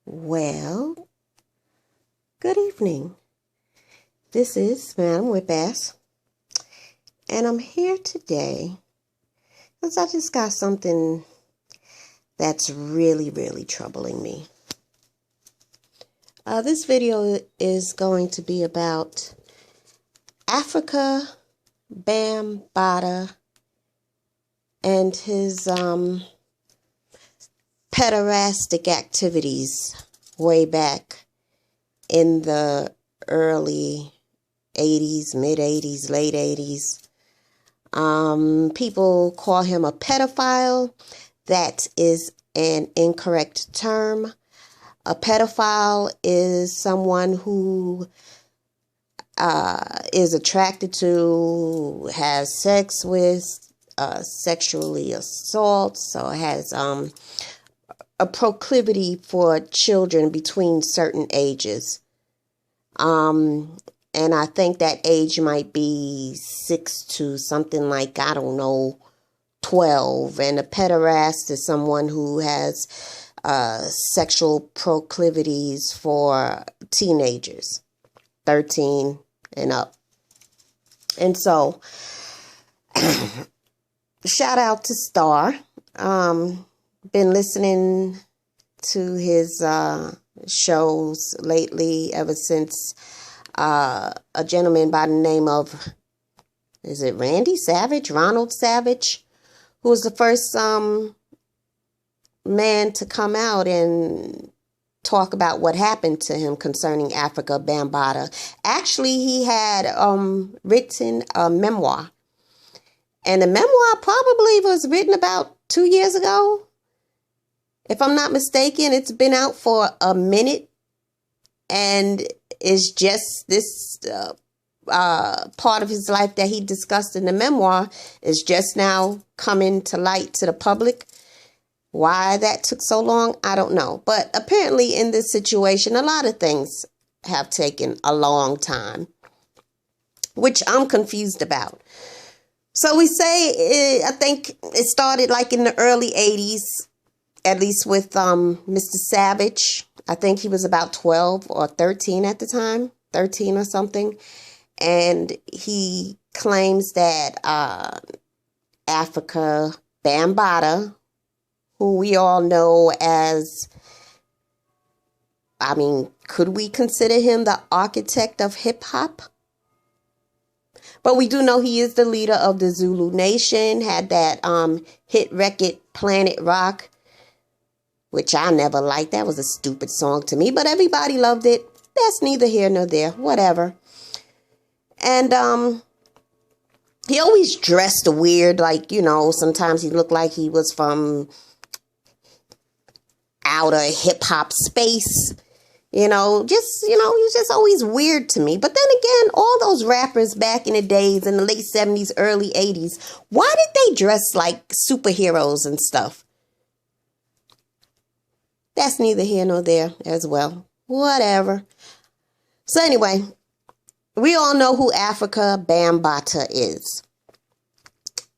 Well, good evening. This is Madam Whip-Ass, and I'm here today because I just got something that's really troubling me. This video is going to be about Afrika Bambaataa and his pederastic activities way back in the early 80s, mid 80s, late 80s. People call him a pedophile. That is an incorrect term. A pedophile is someone who is attracted to, has sex with, sexually assaults, so has a proclivity for children between certain ages. And I think that age might be 6 to something like, 12. And a pederast is someone who has sexual proclivities for teenagers, 13 and up. And so, shout out to Star. Been listening to his shows lately ever since a gentleman by the name of, is it Ronald Savage, who was the first man to come out and talk about what happened to him concerning Afrika Bambaataa. Actually, he had written a memoir. And the memoir probably was written about 2 years ago. If I'm not mistaken, it's been out for a minute. And it's just this part of his life that he discussed in the memoir is just now coming to light to the public. Why that took so long, I don't know. But apparently in this situation, a lot of things have taken a long time, which I'm confused about. So we say, I think it started like in the early 80s, at least with Mr. Savage. I think he was about 12 or 13 at the time, 13 or something. And he claims that Afrika Bambaataa, who we all know as, could we consider him the architect of hip-hop? But we do know he is the leader of the Zulu Nation, had that hit record Planet Rock, which I never liked. That was a stupid song to me, but everybody loved it. That's neither here nor there, whatever. And he always dressed weird, sometimes he looked like he was from outer hip-hop space. He was just always weird to me. But then again, all those rappers back in the days, in the late 70s, early 80s, why did they dress like superheroes and stuff? That's neither here nor there as well. Whatever. So anyway, we all know who Afrika Bambaataa is.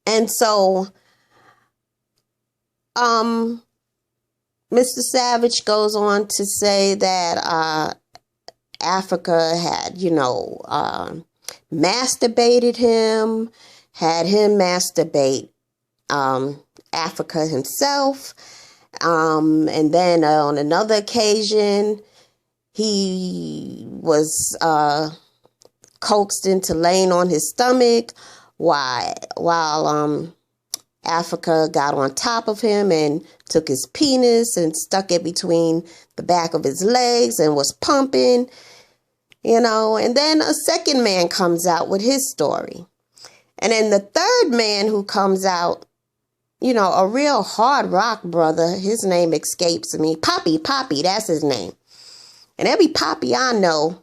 And so, Mr. Savage goes on to say that Afrika had, masturbated him, had him masturbate Afrika himself. And then on another occasion, he was coaxed into laying on his stomach while Afrika got on top of him and took his penis and stuck it between the back of his legs and was pumping, and then a second man comes out with his story. And then the third man who comes out, a real hard rock brother, his name escapes me. Poppy, that's his name. And every Poppy I know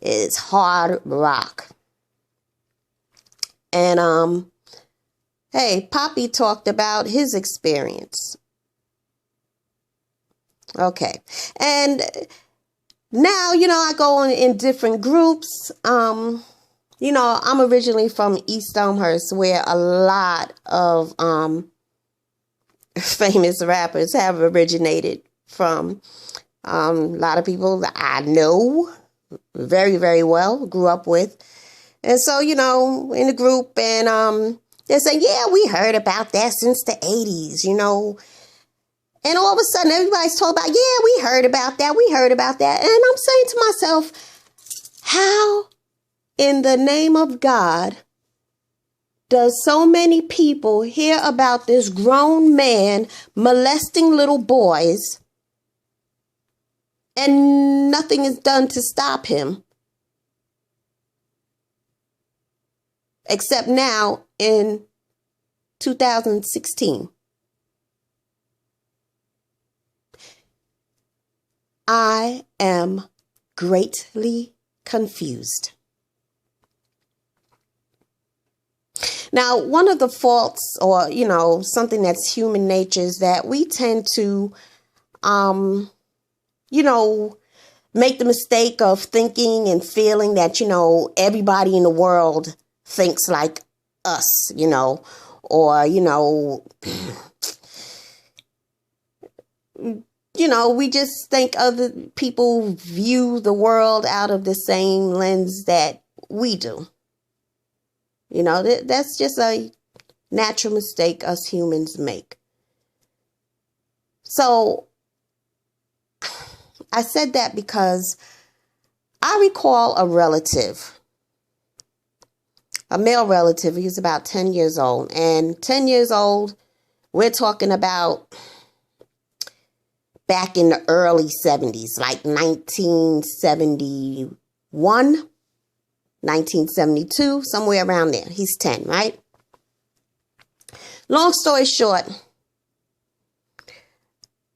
is hard rock. And, hey, Poppy talked about his experience. Okay. And now, I go on in different groups. I'm originally from East Elmhurst, where a lot of famous rappers have originated from. A lot of people that I know very, very well, grew up with. And so, in the group, and they're saying, yeah, we heard about that since the 80s, And all of a sudden, everybody's told about, yeah, we heard about that. We heard about that. And I'm saying to myself, how in the name of God does so many people hear about this grown man molesting little boys and nothing is done to stop him? Except now in 2016. I am greatly confused. Now, one of the faults, or, something that's human nature, is that we tend to, make the mistake of thinking and feeling that, everybody in the world thinks like us, or, we just think other people view the world out of the same lens that we do. That's just a natural mistake us humans make. So I said that because I recall a relative, a male relative. He was about 10 years old. And 10 years old, we're talking about back in the early 70s, like 1971, 1972, somewhere around there. He's 10, right? Long story short,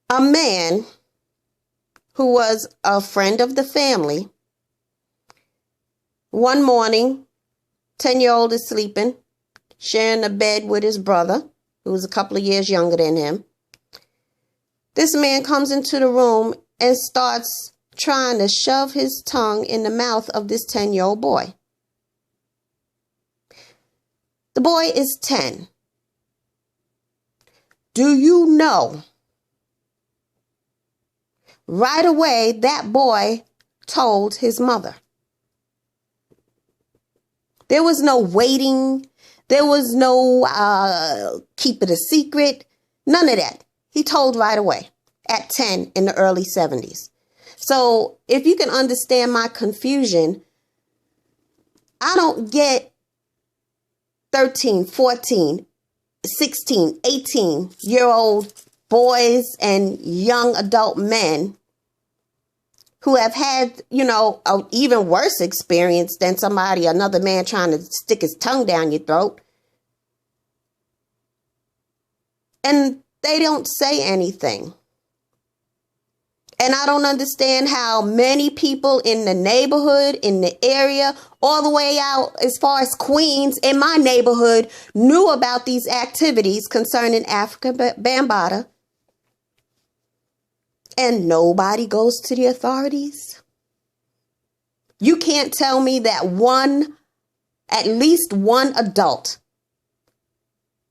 a man who was a friend of the family, one morning, 10-year-old is sleeping, sharing a bed with his brother, who was a couple of years younger than him. This man comes into the room and starts trying to shove his tongue in the mouth of this 10-year-old boy. The boy is 10. Do you know? Right away, that boy told his mother. There was no waiting. There was no keep it a secret. None of that. He told right away at 10 in the early 70s. So if you can understand my confusion, I don't get 13, 14, 16, 18-year-old boys and young adult men who have had, an even worse experience than another man trying to stick his tongue down your throat. And they don't say anything. And I don't understand how many people in the neighborhood, in the area, all the way out as far as Queens, in my neighborhood, knew about these activities concerning Afrika Bambaataa. And nobody goes to the authorities. You can't tell me that at least one adult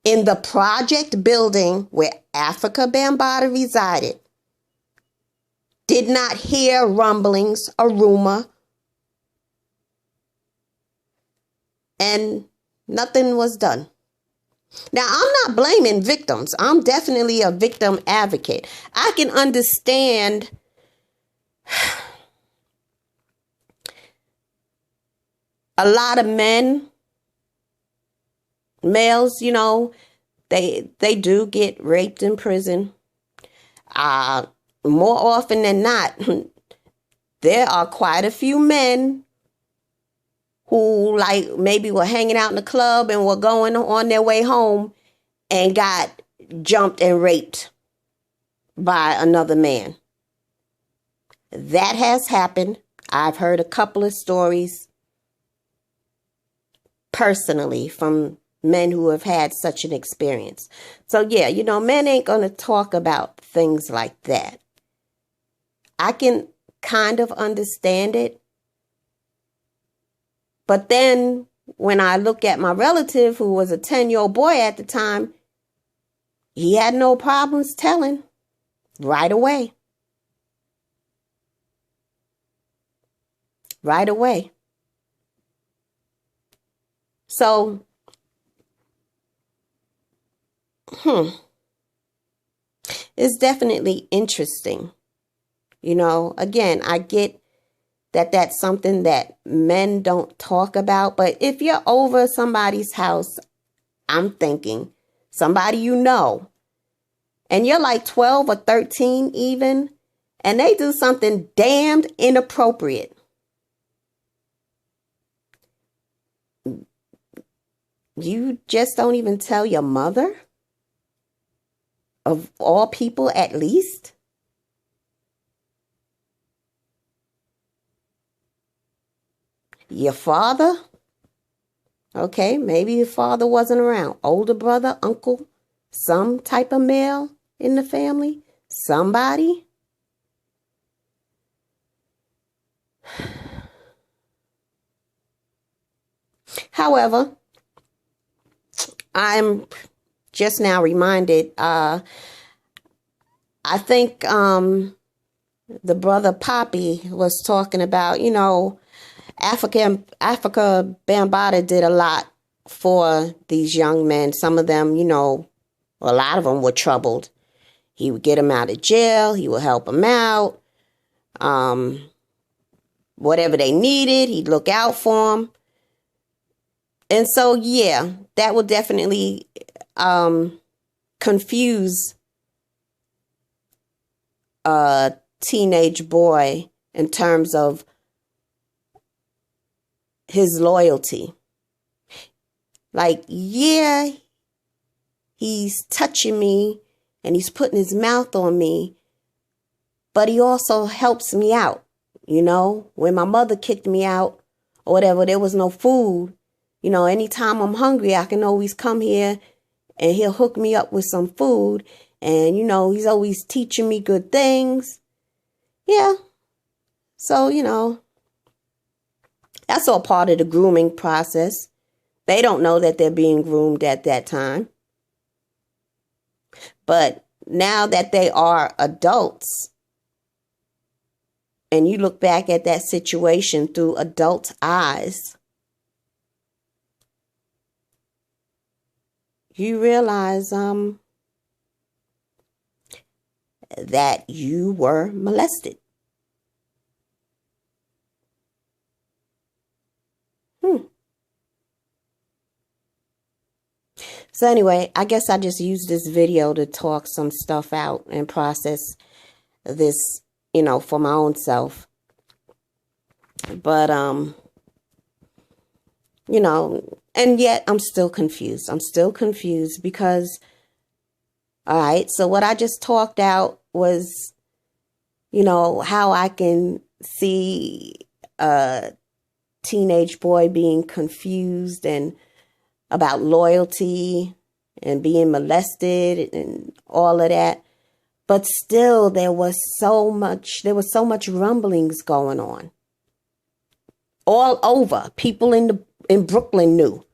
in the project building where Afrika Bambaataa resided did not hear rumblings, a rumor, and nothing was done. Now, I'm not blaming victims. I'm definitely a victim advocate. I can understand a lot of males, they do get raped in prison. More often than not, there are quite a few men who maybe were hanging out in the club and were going on their way home and got jumped and raped by another man. That has happened. I've heard a couple of stories personally from men who have had such an experience. So yeah, men ain't going to talk about things like that. I can kind of understand it. But then when I look at my relative who was a 10-year-old boy at the time, he had no problems telling right away. right away. So, it's definitely interesting. Again, I get that that's something that men don't talk about. But if you're over somebody's house, I'm thinking somebody and you're like 12 or 13 even, and they do something damned inappropriate. You just don't even tell your mother? Of all people, at least? Your father? Okay, maybe your father wasn't around. Older brother, uncle, some type of male in the family? Somebody? However, I'm just now reminded, I think the brother Poppy was talking about, Africa Bambaataa did a lot for these young men. Some of them, a lot of them were troubled. He would get them out of jail. He would help them out. Whatever they needed, he'd look out for them. And so, yeah, that would definitely confuse a teenage boy in terms of his loyalty. Like, yeah, he's touching me and he's putting his mouth on me, but he also helps me out. When my mother kicked me out or whatever, there was no food. Anytime I'm hungry, I can always come here and he'll hook me up with some food. And, he's always teaching me good things. Yeah. So, that's all part of the grooming process. They don't know that they're being groomed at that time. But now that they are adults, and you look back at that situation through adult eyes, you realize that you were molested. So anyway, I guess I just used this video to talk some stuff out and process this, for my own self. But, and yet I'm still confused. I'm still confused because, all right, so what I just talked out was, how I can see a teenage boy being confused and about loyalty and being molested and all of that. But still, there was so much rumblings going on. All over. People in Brooklyn knew.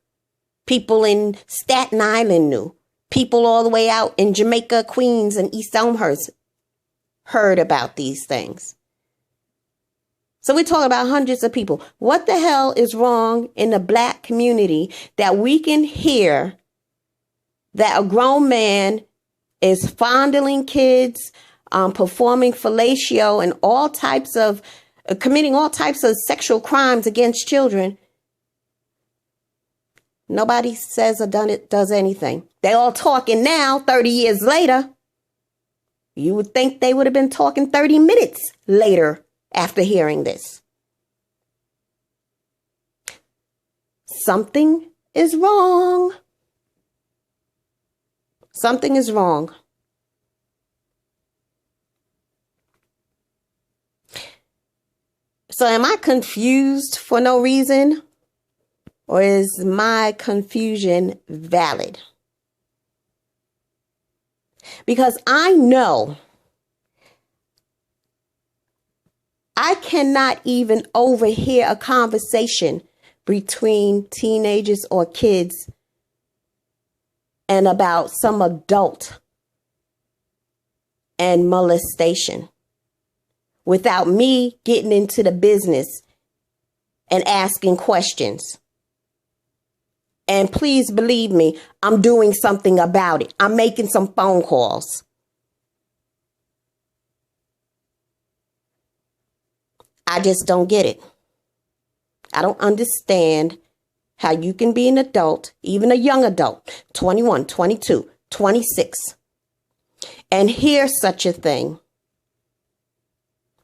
People in Staten Island knew. People all the way out in Jamaica, Queens, and East Elmhurst heard about these things. So we're talking about hundreds of people. What the hell is wrong in the black community that we can hear that a grown man is fondling kids, performing fellatio and committing all types of sexual crimes against children? Nobody says or does anything. They all talking now, 30 years later. You would think they would have been talking 30 minutes later after hearing this. Something is wrong. Something is wrong. So am I confused for no reason? Or is my confusion valid? Because I know I cannot even overhear a conversation between teenagers or kids and about some adult and molestation without me getting into the business and asking questions. And please believe me, I'm doing something about it. I'm making some phone calls. I just don't get it. I don't understand how you can be an adult, even a young adult, 21, 22, 26, and hear such a thing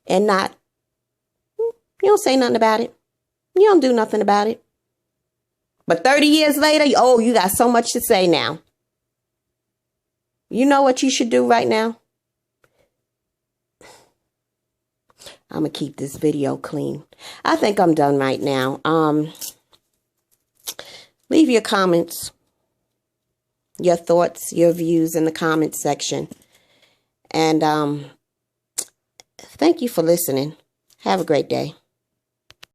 and not, you don't say nothing about it. You don't do nothing about it. But 30 years later, oh, you got so much to say now. You know what you should do right now? I'm going to keep this video clean. I think I'm done right now. Leave your comments, your thoughts, your views in the comments section. And thank you for listening. Have a great day.